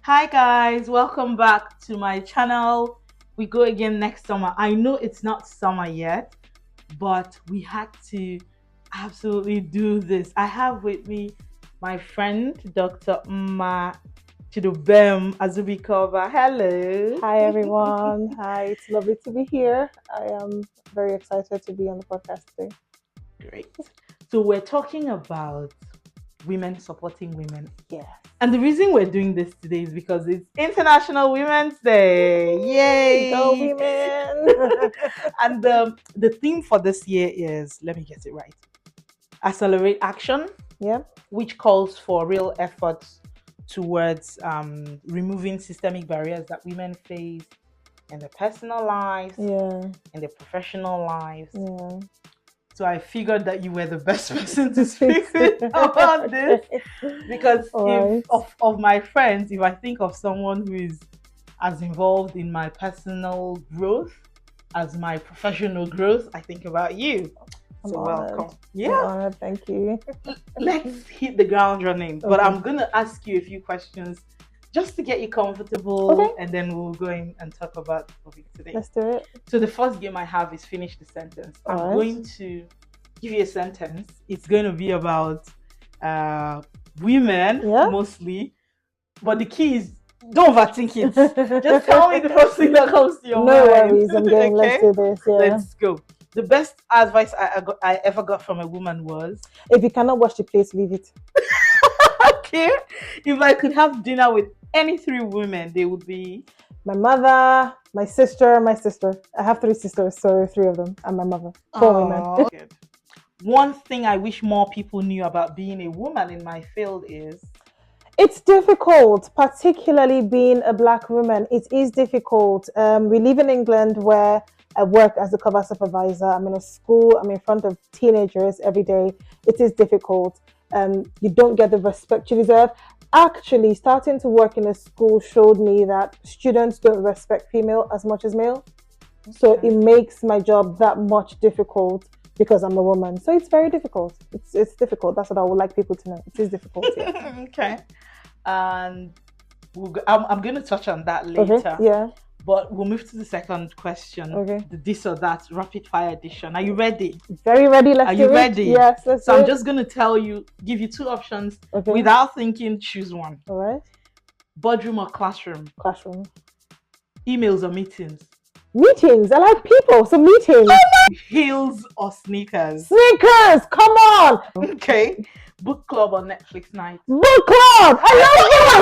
Hi guys, welcome back to my channel. We go again next summer. I know it's not summer yet, but we had to absolutely do this. I have with me my friend Dr. Mma Chidubem Azubikova. Hello. Hi everyone. Hi, it's lovely to be here. I am very excited to be on the podcast today. Great. So we're talking about women supporting women. Yeah. And the reason we're doing this today is because it's International Women's Day. Yay! Go women. And the theme for this year is, let me get it right, Accelerate Action, Yeah. which calls for real efforts towards removing systemic barriers that women face in their personal lives, Yeah. in their professional lives. Yeah. So I figured that you were the best person to speak with about this because All of my friends, if I think of someone who is as involved in my personal growth as my professional growth, I think about you. I'm So honored. welcome. I'm Yeah, honored. Thank you. let's hit the ground running. But Okay. I'm gonna ask you a few questions just to get you comfortable, Okay. and then we'll go in and talk about the topic today. Let's do it. So the first game I have is finish the sentence. I'm Alright. going to give you a sentence. It's going to be about women mostly, but the key is don't overthink it. Just tell me the first thing that comes to your No mind. worries. I'm game. Let's do this. Yeah. Let's go. The best advice I ever got from a woman was, If you cannot wash the plate, leave it. okay, if I could have dinner with any three women, they would be My mother, my sister, my sister. I have three sisters, so three of them, and my mother. Four women. good. One thing I wish more people knew about being a woman in my field is It's difficult, particularly being a Black woman. It is difficult. We live in England where I work as a cover supervisor. I'm in a school, I'm in front of teenagers every day. It is difficult. You don't get the respect you deserve. Actually, starting to work in a school showed me that students don't respect female as much as male. So Okay. it makes my job that much difficult because I'm a woman. So it's very difficult. It's difficult. That's what I would like people to know. It is difficult. Yeah. Okay. And I'm going to touch on that later. Okay. Yeah. But we'll move to the second question. Okay. The this or that rapid fire edition. Are you ready? Very ready. Let's Are do you it. ready? Yes. Let's So do I'm it. just going to give you two options. Okay. Without thinking, choose one. All right. Boardroom or classroom? Classroom. Emails or meetings? Meetings. I like people. So meetings. Heels or sneakers? Sneakers. Come on. Okay. Book club or Netflix night? Book club. I love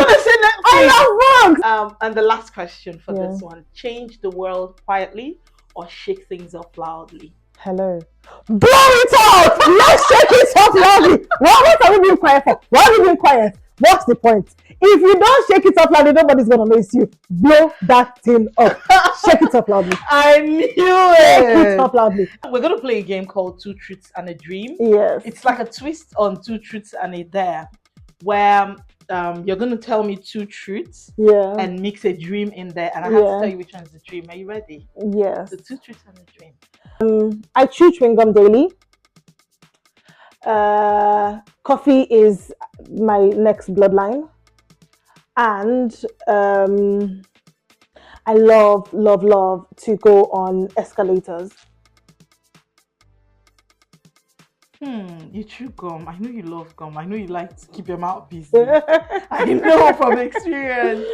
books. I love books. And the last question for Yeah. this one: change the world quietly or shake things up loudly? Hello. Blow it out. Let's shake it up loudly. What are we being quiet for? Why are we being quiet? What's the point? If you don't shake it up loudly, nobody's gonna notice you. Blow that thing up. Shake it up loudly. I knew Shake it it. up loudly. We're gonna play a game called Two Truths and a Dream. Yes. It's like a twist on Two Truths and a Dare, where you're gonna tell me two truths Yeah. and mix a dream in there, and I have to Yeah. tell you which one's the dream. Are you ready? Yes. So two truths and a dream. I chew chewing gum daily. Coffee is my next bloodline. And I love to go on escalators. You chew gum. I know you love gum. I know you like to keep your mouth busy. I know from experience.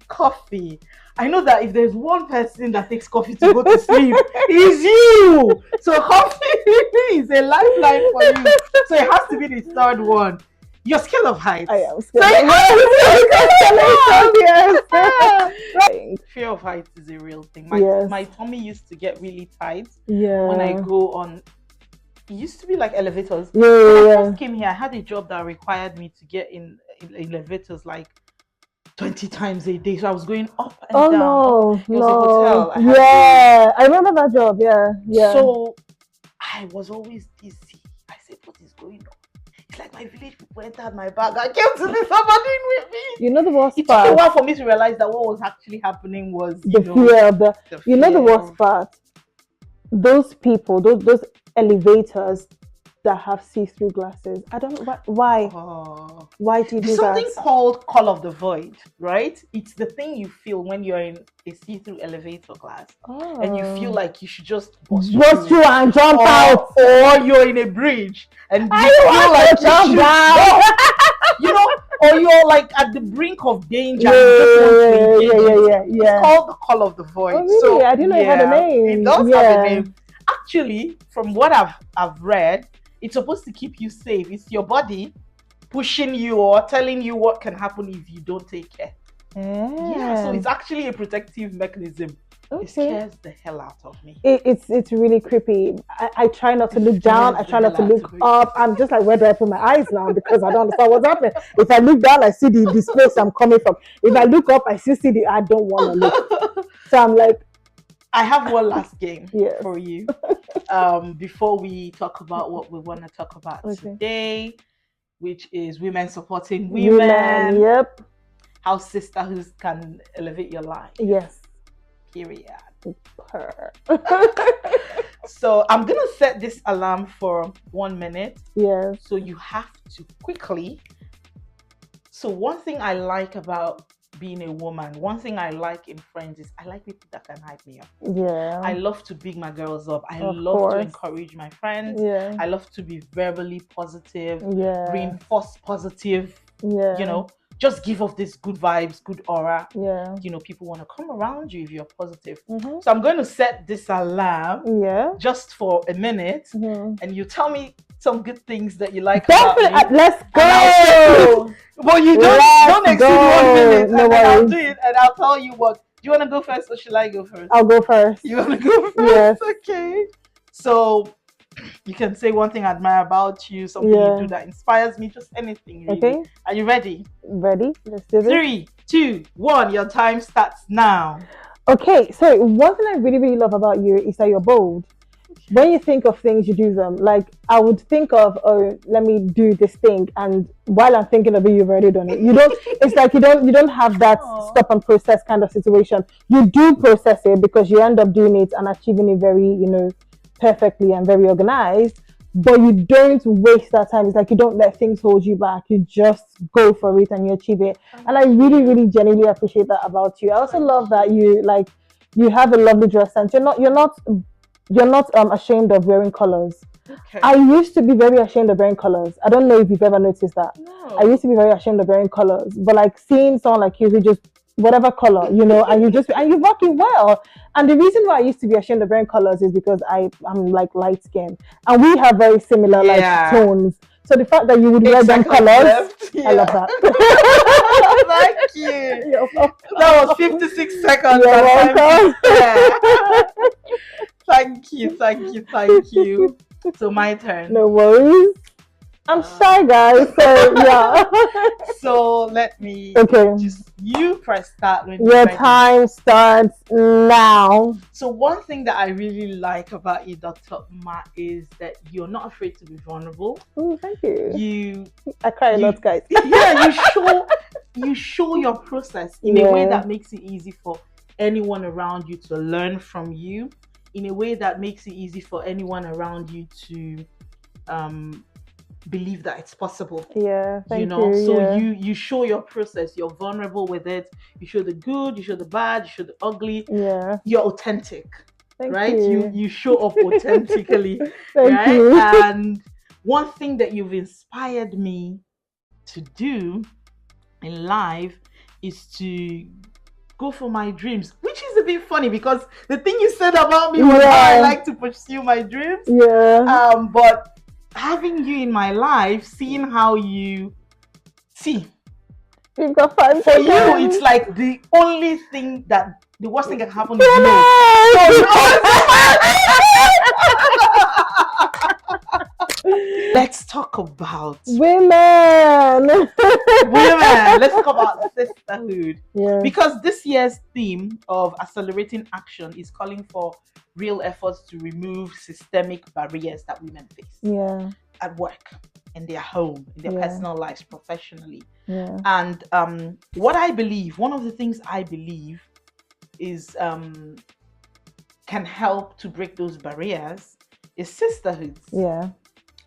Coffee. I know that if there's one person that takes coffee to go to sleep, it's you. So coffee is a lifeline for you. So it has to be the third one. Your scale of height. I am So scared. it has to be Yes. Fear of heights is a real thing. Yes. My tummy used to get really tight Yeah. when I go on. It used to be like elevators. Yeah. When I Yeah. first came here, I had a job that required me to get in elevators like 20 times a day. So I was going up and Oh down. no. It was a hotel. I had Yeah. I remember that job. Yeah. Yeah. So I was always dizzy. I said, what is going on? It's like my village people entered my bag. I came to this somebody with me. You know the worst It took a part. while for me to realize that what was actually happening was The fear of the. You know the fear worst part. Those people, those elevators that have see-through glasses. I don't know why. Oh. Why do you There's do that? something called call of the void, right? It's the thing you feel when you're in a see-through elevator class and you feel like you should just bust through and jump out. or you're in a bridge and you I feel want like to jump down. you know, or you're like at the brink of danger. Yeah, and you just want to engage it. yeah. It's called the call of the void. Oh, really? So I didn't know it had a name. It does Yeah. have a name. Actually, from what I've read, it's supposed to keep you safe. It's your body pushing you or telling you what can happen if you don't take care. Yeah, so it's actually a protective mechanism. Okay. It scares the hell out of me. It's really creepy. I try not to look down. I try not to look up. I'm just like, where do I put my eyes now? Because I don't understand what's happening. If I look down, I see the space I'm coming from. If I look up, I see I don't want to look. So I'm like, I have one last game Yes. for you. Before we talk about what we want to talk about today, which is women supporting women. Yep. How sisterhood can elevate your life. Yes. Period. So I'm gonna set this alarm for 1 minute. Yes. So you have to quickly. So one thing I like about being a woman, one thing I like in friends is I like people that can hype me up. Yeah. I love to big my girls up. I Of love course. to encourage my friends. Yeah. I love to be verbally positive, Yeah. reinforce positive, Yeah. you know, just give off this good vibes, good aura. Yeah. You know, people want to come around you if you're positive. Mm-hmm. So I'm going to set this alarm Yeah. just for a minute, Mm-hmm. and you tell me some good things that you like about me. Definitely. Let's And I'll go. Well, you Let's don't exceed go. 1 minute, No and then I'll worries. do it, and I'll tell you what. Do you want to go first, or should I go first? I'll go first. You want to go first? Yes. Okay. So you can say one thing I admire about you, something you do that inspires me, just anything. Really. Okay. Are you ready? Ready? Let's do this. 3, 2, 1. Your time starts now. Okay. So one thing I really, really love about you is that you're bold. When you think of things, you do them. Like I would think of, oh, let me do this thing, and while I'm thinking of it, you've already done it. You don't. It's like you don't have that stop and process kind of situation. You do process it because you end up doing it and achieving it very, perfectly and very organized. But you don't waste that time. It's like you don't let things hold you back. You just go for it and you achieve it. And I really, really genuinely appreciate that about you. I also love that you have a lovely dress sense. You're not ashamed of wearing colors. Okay. I used to be very ashamed of wearing colors. I don't know if you've ever noticed that. No. I used to be very ashamed of wearing colors, but like seeing someone like you who just whatever color, and you're rocking well. And the reason why I used to be ashamed of wearing colors is because I'm like light skinned, and we have very similar like tones. So the fact that you would wear them colors, I love that. Thank you. That was 56 seconds. You're welcome. Thank you. So my turn. No worries. I'm shy, guys. So yeah. So let me. Okay. You press start when your time starts now. So one thing that I really like about you, Dr. Ma, is that you're not afraid to be vulnerable. Oh, thank you. I cry a lot, guys. Yeah, you show your process in a way that makes it easy for anyone around you to learn from you, in a way that makes it easy for anyone around you to believe that it's possible. Yeah, thank you. You, so you show your process. You're vulnerable with it. You show the good, you show the bad, you show the ugly. Yeah, you're authentic. Thank right? You. You show up authentically. Thank you. And one thing that you've inspired me to do in life is to go for my dreams, which is a bit funny because the thing you said about me was how I like to pursue my dreams. Yeah. But having you in my life, seeing how you see, you've got 5 for seconds. you, it's like the only thing that the worst thing that can happen is no. Let's talk about women. Let's talk about sisterhood. Yeah. Because this year's theme of accelerating action is calling for real efforts to remove systemic barriers that women face. Yeah. At work, in their home, in their personal lives, professionally. Yeah. And what I believe, one of the things I believe is can help to break those barriers is sisterhood. Yeah.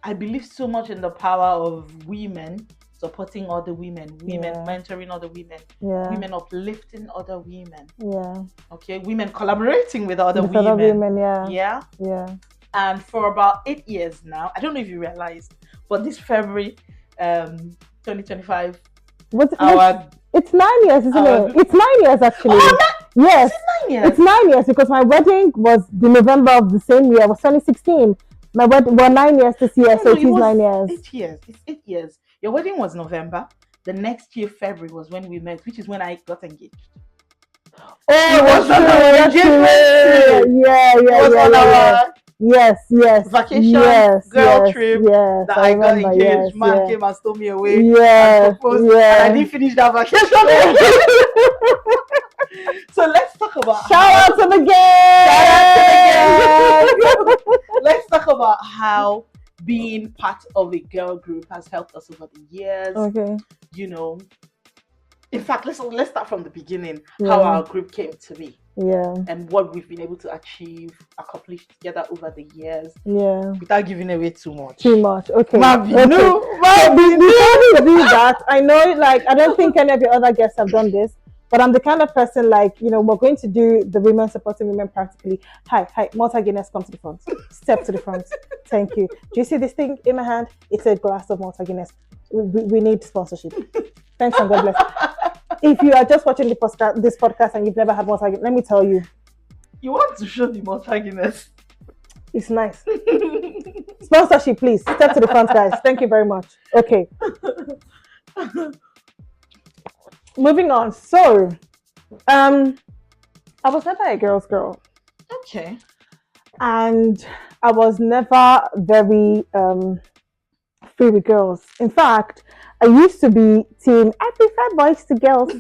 I believe so much in the power of women supporting other women, women Yeah. mentoring other women, Yeah. women uplifting other women. Yeah. Okay, women collaborating with other With other women. women, yeah. Yeah. Yeah. And for about 8 years now, I don't know if you realized, but this February 2025, it's 9 years, isn't it? It's 9 years actually. Yes. Is it 9 years? It's 9 years because my wedding was the November of the same year. It was 2016. My wedding, well, 9 years this year, so it is 9 years. 8 years. It's 8 years. Your wedding was November. The next year, February, was when we met, which is when I got engaged. Oh, it was on our engagement. Yeah. It was on our yes vacation girl trip yes, that I got engaged. Yes, Man came and stole me away. Yes, and proposed, and I didn't finish that vacation. So let's talk about shout out to the gang. Let's talk about how being part of a girl group has helped us over the years. Okay. You know, in fact, let's start from the beginning. How our group came to be. Yeah. And what we've been able to accomplish together over the years. Yeah. Without giving away too much. Okay. Before we do that, I know, like, I don't think any of your other guests have done this, but I'm the kind of person, like, you know, we're going to do the women supporting women practically. Hi, Malta Guinness, come to the front. Step to the front. Thank you. Do you see this thing in my hand? It's a glass of Malta Guinness. We need sponsorship. Thanks and God bless. If you are just watching this podcast and you've never had Malta Guinness, let me tell you. You want to show the Malta Guinness? It's nice. Sponsorship, please. Step to the front, guys. Thank you very much. Okay. Moving on. So, I was never a girl's girl. Okay. And I was never very free with girls. In fact, I used to be team, I prefer boys to girls.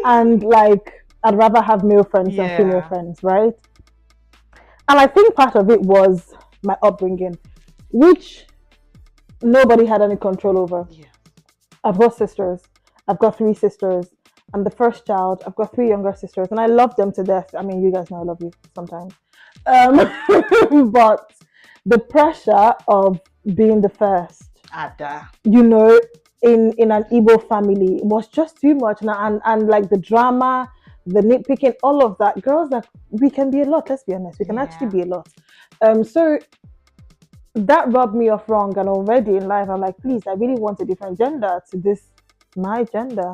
And like, I'd rather have male friends than female friends, right? And I think part of it was my upbringing, which nobody had any control over. Yeah. I've got sisters. I've got 3 sisters. I'm the first child. I've got 3 younger sisters, and I love them to death. I mean, you guys know I love you sometimes. But the pressure of being the first, Ada, you know, in an Igbo family was just too much. And like the drama, the nitpicking, all of that. Girls, like, we can be a lot. Let's be honest. We can actually be a lot. So that rubbed me off wrong. And already in life, I'm like, please, I really want a different gender to this, my gender.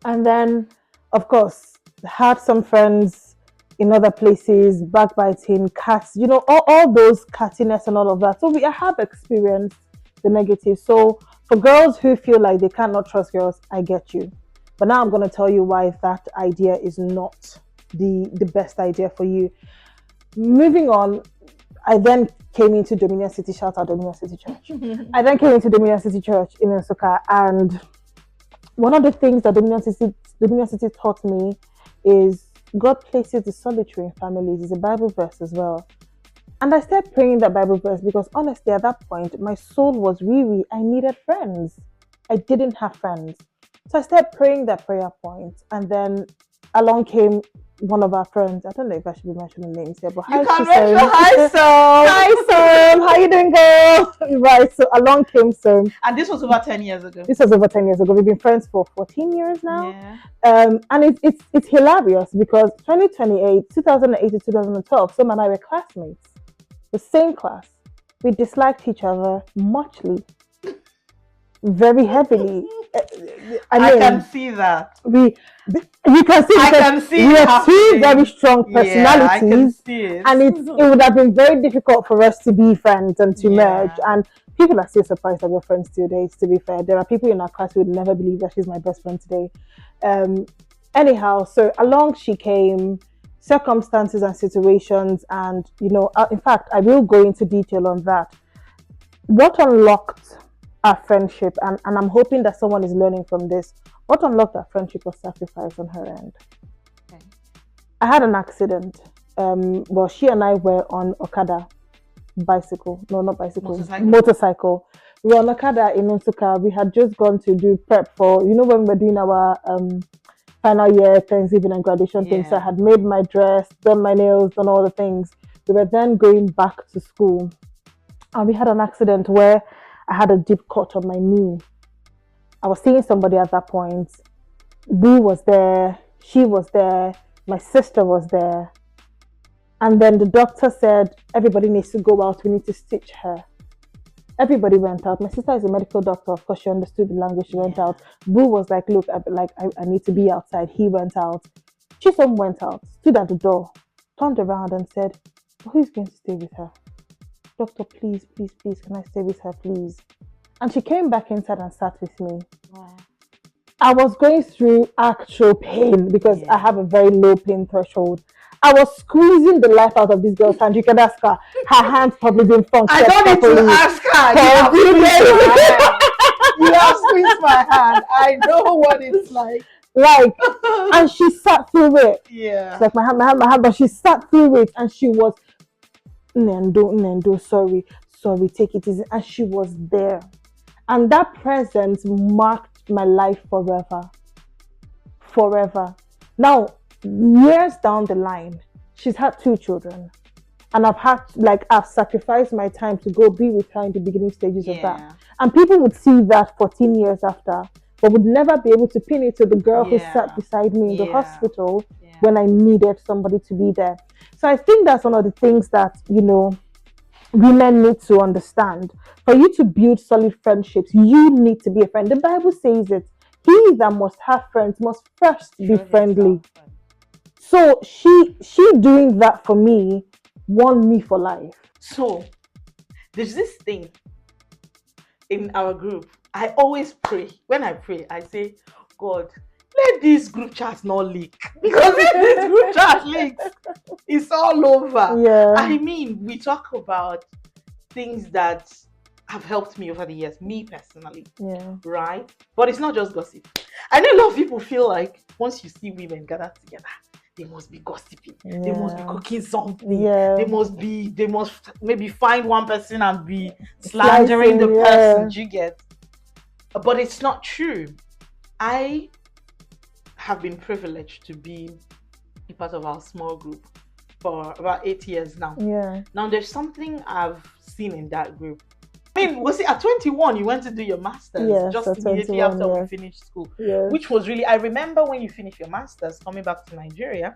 And then, of course, had some friends in other places, backbiting, cats, you know, all those cattiness and all of that. So I have experienced the negative. So for girls who feel like they cannot trust girls, I get you. But now I'm going to tell you why that idea is not the best idea for you. Moving on, I then came into Dominion City. Shout out Dominion City Church. I then came into Dominion City Church in Nsukka, and one of the things that Dominion City taught me is God places the solitary in families. It's a Bible verse as well. And I started praying that Bible verse because honestly, at that point, my soul was weary. I needed friends. I didn't have friends. So I started praying that prayer point. And then along came one of our friends. I don't know if I should be mentioning names here, but hi, Som. Hi, Som. How you doing, girl? Right. So along came Som. And this was over 10 years ago. This was over 10 years ago. We've been friends for 14 years now. Yeah. And it's hilarious because 2008 to 2012, Som and I were classmates. The same class. We disliked each other muchly, very heavily. I can see that. You can see. I can see. We have 2 very strong personalities, yeah, I can see it. And it would have been very difficult for us to be friends and to merge. And people are still surprised that we're friends today. To be fair, there are people in our class who would never believe that she's my best friend today. Anyhow, so along she came. Circumstances and situations, and you know, in fact, I will go into detail on that. What unlocked our friendship, and I'm hoping that someone is learning from this. What unlocked our friendship was sacrifice on her end. Okay. I had an accident. Well, she and I were on Okada, bicycle. No, not bicycle. Motorcycle. We were on Okada in Nsukka. We had just gone to do prep for, you know, when we're doing our final year Thanksgiving and graduation things. So I had made my dress, done my nails, done all the things. We were then going back to school. And we had an accident where I had a deep cut on my knee. I was seeing somebody at that point. Boo was there, she was there, my sister was there. And then the doctor said, everybody needs to go out, we need to stitch her. Everybody went out. My sister is a medical doctor. Of course, she understood the language. She went Yeah. out. Boo was like, look, I need to be outside. He went out. Chisom went out, stood at the door, turned around and said, who's going to stay with her? Doctor, please, please, please, can I stay with her, please? And she came back inside and sat with me. Wow. I was going through actual pain because Yeah. I have a very low pain threshold. I was squeezing the life out of this girl's hand. You can ask her. Her hands probably didn't function I don't need to properly. ask her. For You have a few squeezed my days. hand. You have squeezed my hand. I know what it's like. Like, and she sat through it. Yeah. It's like my hand, but she sat through it and she was, Nendo, sorry, take it easy. And she was there. And that presence marked my life forever. Forever. Now, years down the line, she's had 2 children. And I've sacrificed my time to go be with her in the beginning stages of that. Yeah. And people would see that 14 years after, but would never be able to pin it to the girl who Yeah. sat beside me in the Yeah. hospital Yeah. when I needed somebody to be there. So I think that's one of the things that, women need to understand. For you to build solid friendships, you need to be a friend. The Bible says it. He that must have friends must first be Show friendly. yourself friend. So she doing that for me won me for life. So there's this thing in our group. I always pray. When I pray, I say, God, let this group chat not leak. Because if this group chat leaks, it's all over. Yeah. I mean, we talk about things that have helped me over the years, me personally, Yeah. right? But it's not just gossip. I know a lot of people feel like once you see women gather together, they must be gossiping. They must be Yeah. cooking something. Yeah. They must maybe find one person and be slandering the Slicing, yeah. person. You get? But it's not true. I have been privileged to be a part of our small group for about 8 years now. Yeah. Now there's something I've seen in that group. I mean, was it at 21 you went to do your masters? Yes, just at immediately 21, after we yes. finished school. Yes. Which was really, I remember when you finished your masters coming back to Nigeria,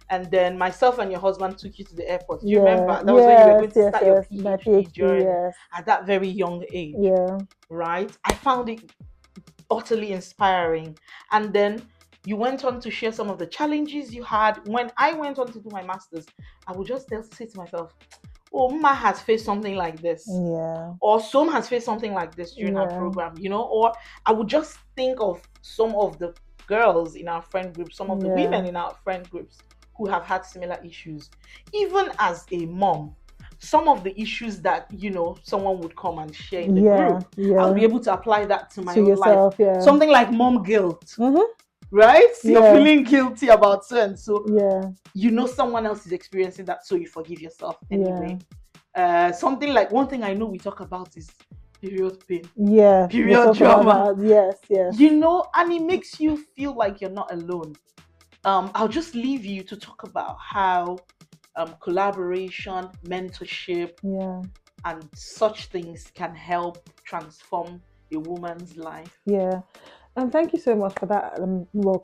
and then myself and your husband took you to the airport. Do you remember? That was when you were going to start your my PhD journey yes. at that very young age. Yeah. Right? I found it utterly inspiring. And then you went on to share some of the challenges you had. When I went on to do my masters, I would just say to myself, oh, Mma has faced something like this. Yeah. Or Som has faced something like this during her Yeah. program, or I would just think of some of the girls in our friend group, some of the Yeah. women in our friend groups who have had similar issues. Even as a mom, some of the issues that, someone would come and share in the group, I'll be able to apply that to my own yourself, life. yeah. Something like mom guilt, Mm-hmm. right? You're Yeah. feeling guilty about so and so. Yeah. Someone else is experiencing that, so you forgive yourself anyway. Something like, one thing I know we talk about is period pain. Yeah. Period drama. Yes. And it makes you feel like you're not alone. I'll just leave you to talk about how collaboration, mentorship, and such things can help transform a woman's life. Yeah. And thank you so much for that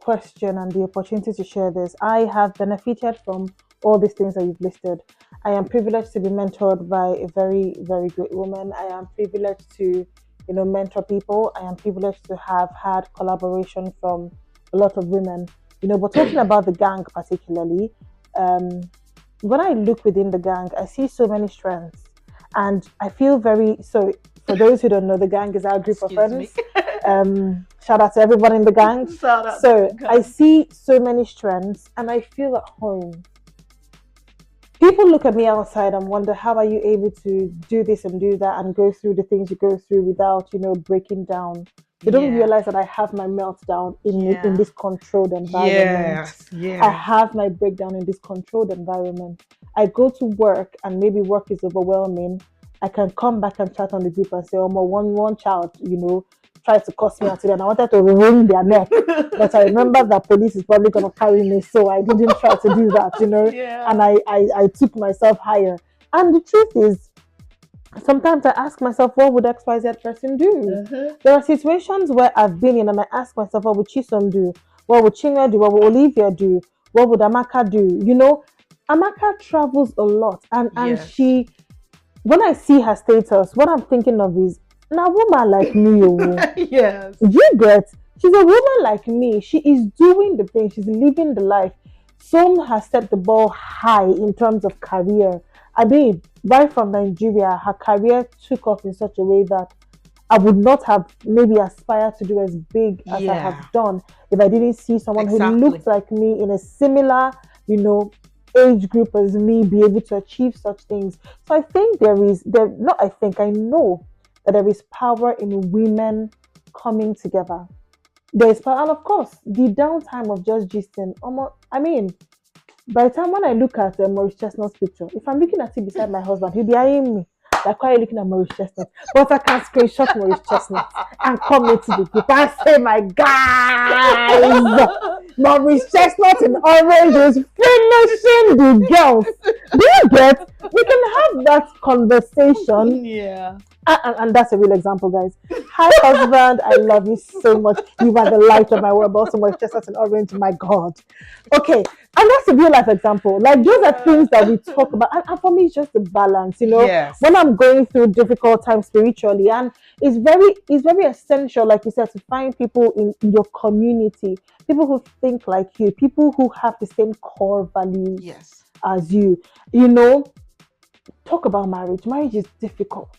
question and the opportunity to share this. I have benefited from all these things that you've listed. I am privileged to be mentored by a very, very great woman. I am privileged to, mentor people. I am privileged to have had collaboration from a lot of women. But talking about the gang particularly, when I look within the gang, I see so many strengths. And I feel so for those who don't know, the gang is our group of friends. Shout out to everyone in the gang. I see so many strengths and I feel at home. People look at me outside and wonder, how are you able to do this and do that and go through the things you go through without, breaking down? They don't realize that I have my meltdown in this controlled environment. I have my breakdown in this controlled environment. I go to work and maybe work is overwhelming. I can come back and chat on the group and say, oh, my one child, tried to cuss me out today and I wanted to wring their neck. But I remember that police is probably going to carry me, so I didn't try to do that, And I took myself higher. And the truth is, Sometimes I ask myself, what would XYZ person do? Mm-hmm. There are situations where I've been in and I ask myself, what would Chisom do? What would Chinga do? What would Olivia do? What would Amaka do? Amaka travels a lot, and Yes. she, when I see her status, what I'm thinking of is, now woman like me, oh, Yes. you get, she's a woman like me. She is doing the thing, she's living the life. Some has set the ball high in terms of career. I mean, right from Nigeria, her career took off in such a way that I would not have maybe aspired to do as big as I have Yeah. done if I didn't see someone who Exactly. looked like me in a similar, you know, age group as me be able to achieve such things. So I think there not I think I know that there is power in women coming together. There is power, and of course, the downtime of just gisting. I mean, by the time when I look at Maurice Chestnut's picture, if I'm looking at it beside my husband, he'll be eyeing me. Like, why are you looking at Maurice Chestnut? But I can screenshot Maurice Chestnut and come into the group and say, my guys, Maurice Chestnut in orange is finishing the girls. Do you get? We can have that conversation, Yeah. and that's a real example, guys. Hi, husband. I love you so much. You are the light of my world, but also my chestnut and orange. My God. Okay. And that's a real life example. Like, those are things that we talk about. And for me, it's just the balance, Yes. when I'm going through difficult times spiritually. And it's very essential, like you said, to find people in your community, people who think like you, people who have the same core values Yes. as you. You know, talk about marriage. Marriage is difficult.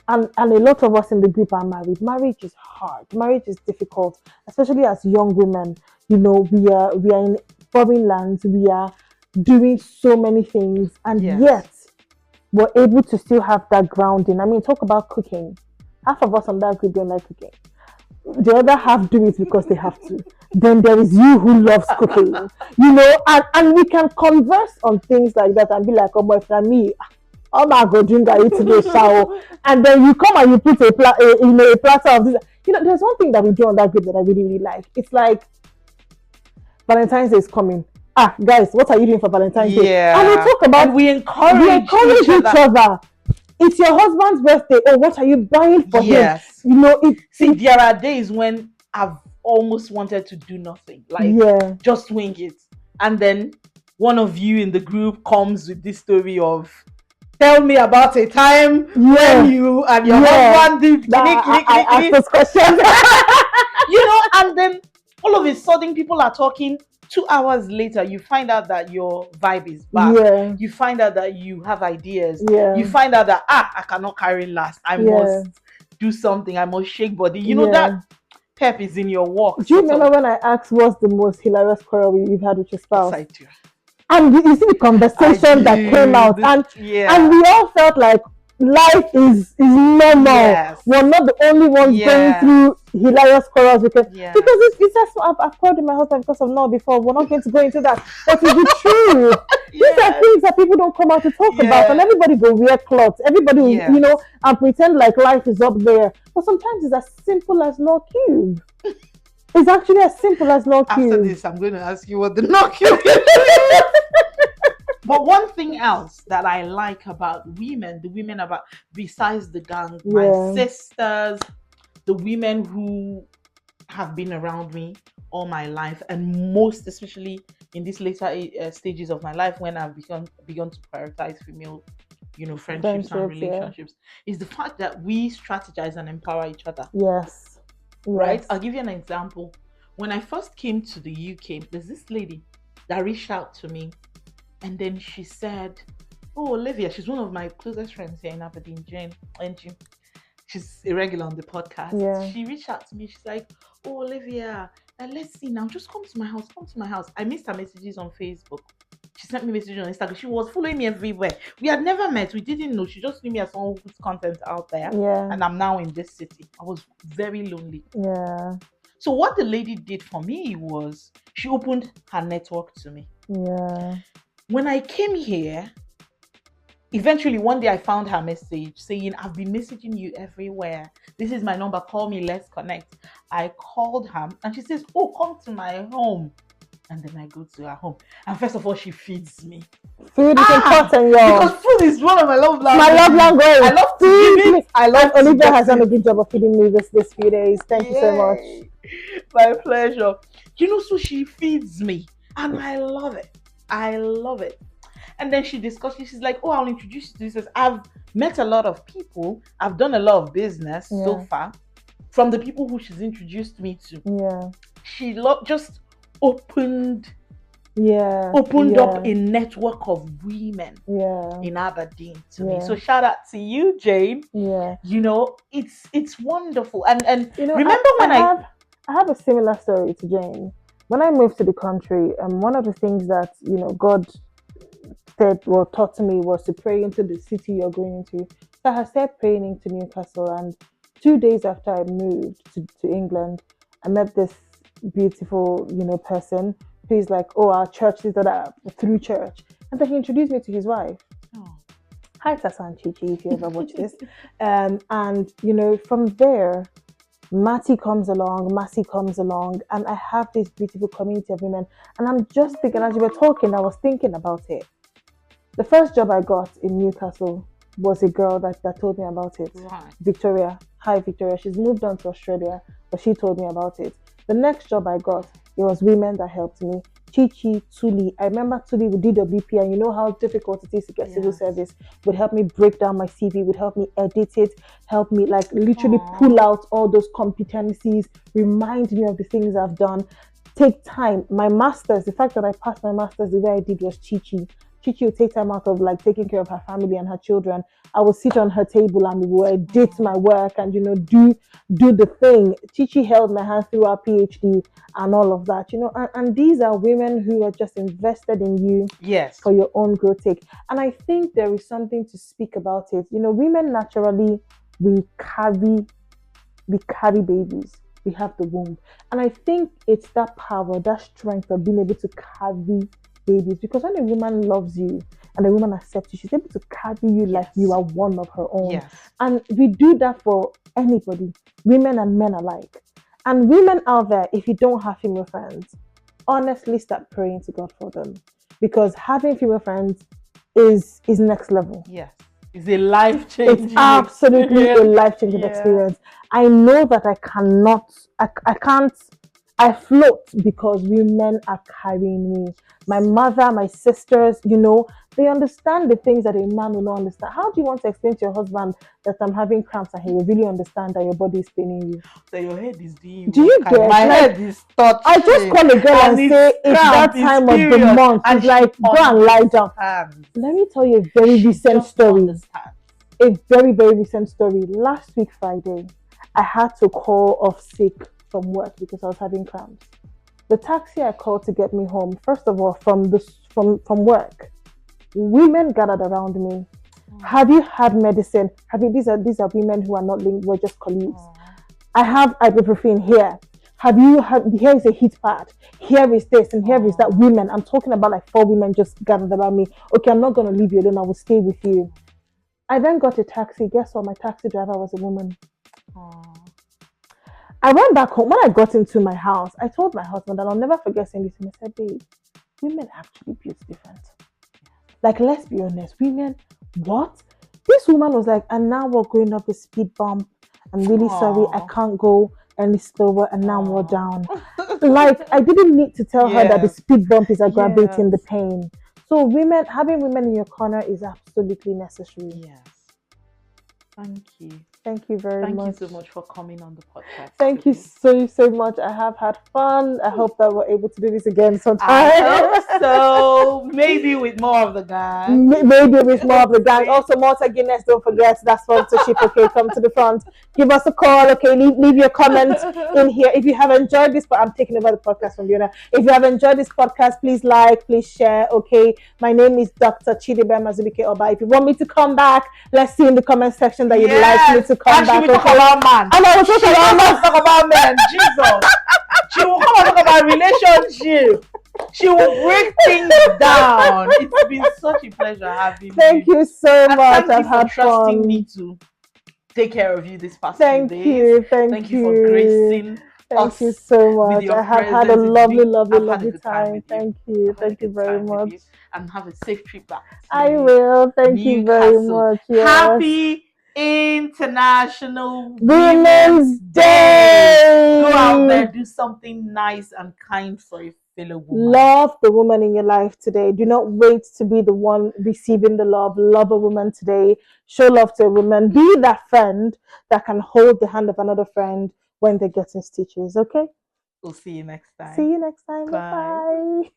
And a lot of us in the group are married. Marriage is hard. Marriage is difficult, especially as young women. We are in foreign lands. We are doing so many things, and Yes. yet we're able to still have that grounding. I mean, talk about cooking. Half of us on that group don't like cooking. The other half do it because they have to. Then there is you who loves cooking, and we can converse on things like that and be like, oh, my friend, me, oh my god, drink I eat today, shower. And then you come and you put a platter of this. There's one thing that we do on that group that I really, really like. It's like Valentine's Day is coming. Ah, guys, what are you doing for Valentine's Day? And we Yeah. talk about, And we we encourage encourage each each other. other. It's your husband's birthday. Oh, what are you buying for him? Yes. It, See, there are days when I've almost wanted to do nothing, like yeah, just wing it. And then one of you in the group comes with this story of, tell me about a time yeah, when you and your yeah. husband did I ask kini. those questions. And then all of a sudden people are talking. 2 hours later, you find out that your vibe is back. Yeah, You find out that you have ideas. yeah, You find out that I cannot carry last. I yeah, must do something. I must shake body. yeah. That pep is in your work, Do you sort remember of. when I asked what's the most hilarious quarrel you've had with your Yes, spouse? I do. And you see the I conversation that came out, do. and Yeah. we all felt like life is normal. Yes. We're not the only ones going Yeah. through hilarious quarrels because Yeah. it's just I've quarreled with my husband because of no before. We're not going to go into that, but it's the truth. These are Yes. things that people don't come out to talk about, and Yeah. everybody go wear clothes. Everybody will, Yes. and pretend like life is up there. But sometimes it's as simple as no cube. It's actually as simple as no cube. After this, I'm going to ask you what the knock is. But one thing else that I like about the women about, besides the gang, my Yeah. sisters, the women who have been around me all my life, and most especially in these later stages of my life when I've begun to prioritize female, friendships and Friendships, yeah. relationships, is the fact that we strategize and empower each other. Yes. Right? Yes. I'll give you an example. When I first came to the UK, there's this lady that reached out to me, and then she said, "Oh, Olivia, she's one of my closest friends here in Aberdeen, Jane. She's a regular on the podcast. Yeah. She reached out to me. She's like, "Oh, Olivia, let's see now. Just come to my house. Come to my house." I missed her messages on Facebook. She sent me messages on Instagram. She was following me everywhere. We had never met. We didn't know. She just knew me as someone who puts content out there. Yeah. And I'm now in this city. I was very lonely. Yeah. So what the lady did for me was she opened her network to me. Yeah. When I came here, eventually one day I found her message saying, "I've been messaging you everywhere. This is my number. Call me. Let's connect." I called her and she says, "Oh, come to my home." And then I go to her home. And first of all, she feeds me. Food is important, y'all. Because food is one of my love languages. My love language. I love to give it. I love and Olivia has done a good job of feeding me this few days. Thank you so much. My pleasure. So she feeds me. And I love it. I love it. And then she discusses, she's like, oh, I'll introduce you to this. I've met a lot of people. I've done a lot of business so far from the people who she's introduced me to. Yeah. She just opened up a network of women in Aberdeen to me. So shout out to you, Jane. Yeah. It's wonderful. And remember I have a similar story to Jane. When I moved to the country, one of the things that, God said or taught me was to pray into the city you're going into. So I started praying into Newcastle, and 2 days after I moved to England, I met this beautiful, person who's like, oh, our church is through church. And then he introduced me to his wife. Oh. Hi, Tessa and Chichi, if you ever watch this. And, from there, Massey comes along, and I have this beautiful community of women. And I'm just thinking, as you were talking, I was thinking about it. The first job I got in Newcastle was a girl that told me about it. Right. Victoria. Hi, Victoria. She's moved on to Australia, but she told me about it. The next job I got, it was women that helped me. Chichi, Tuli. I remember Tuli with DWP, and you know how difficult it is to get civil service. Would help me break down my CV, would help me edit it, help me literally pull out all those competencies, remind me of the things I've done. Take time. My masters, the fact that I passed my masters the way I did was Chichi. Chichi would take time out of taking care of her family and her children. I would sit on her table and we would edit my work and do the thing. Chichi held my hand through our PhD and all of that. And these are women who are just invested in you for your own growth sake. And I think there is something to speak about it. Women naturally we carry babies. We have the womb. And I think it's that power, that strength of being able to carry babies, because when a woman loves you and a woman accepts you, she's able to carry you like you are one of her own. And we do that for anybody, women and men alike. And women out there, if you don't have female friends, honestly start praying to God for them, because having female friends is next level. It's a life-changing It's absolutely a life-changing experience. I know that I can't I float because women are carrying me. My mother, my sisters, they understand the things that a man will not understand. How do you want to explain to your husband that I'm having cramps and he will really understand that your body is paining you? So your head is doing. Do you get? My head is touching. I just call a girl and say it's that time of the month. She's like, go and lie down. Let me tell you a very recent story. A very, very recent story. Last week Friday, I had to call off sick from work because I was having cramps. The taxi I called to get me home, first of all, from work, women gathered around me. Have you had medicine? These are women who are not linked, we're just colleagues. I have ibuprofen here. Here is a heat pad. Here is this and here is that. Women, I'm talking about 4 women just gathered around me. Okay, I'm not going to leave you alone. I will stay with you. I then got a taxi. Guess what? My taxi driver was a woman. I went back home. When I got into my house, I told my husband, and I'll never forget saying this to him. I said, babe, women actually built different. Let's be honest. Women, what? This woman was like, and now we're going up a speed bump. I'm really sorry. I can't go any slower. And now we're down. I didn't need to tell her that the speed bump is aggravating the pain. So having women in your corner is absolutely necessary. Yes. Thank you. Thank you very much. Thank you so much for coming on the podcast. Thank you so much. I have had fun. I hope that we're able to do this again sometime. I hope so. Maybe with more of the gang. Also, Malta Guinness, don't forget that sponsorship. Okay, come to the front. Give us a call. Okay, leave your comments in here. If you have enjoyed this, but I'm taking over the podcast from Fiona. If you have enjoyed this podcast, please like, please share. Okay, my name is Dr. Chidibe Mazubike Oba. If you want me to come back, let's see in the comment section that you'd like me to come back. We talk about man. And I will talk about men. Jesus. She will come and talk about relationship. She will break things down. It's been such a pleasure having you. Thank you so much. Thank you for trusting me to take care of you this past few days. Thank you for gracing Thank you us so with much. your I have had a presence. It's lovely, been, lovely, I've had a lovely good time time. with you. Thank you. I've had a Thank you good very time with much. you, and have a safe trip back I to will. Thank you very Newcastle. much. Yes. Happy International Women's Women's Day. Go out Day. there, do something nice and kind for a fellow woman. Love the woman in your life today. Do not wait to be the one receiving the love. Love a woman today. Show love to a woman. Be that friend that can hold the hand of another friend when they're getting stitches. Okay? We'll see you next See time. you next time. Bye Bye. bye.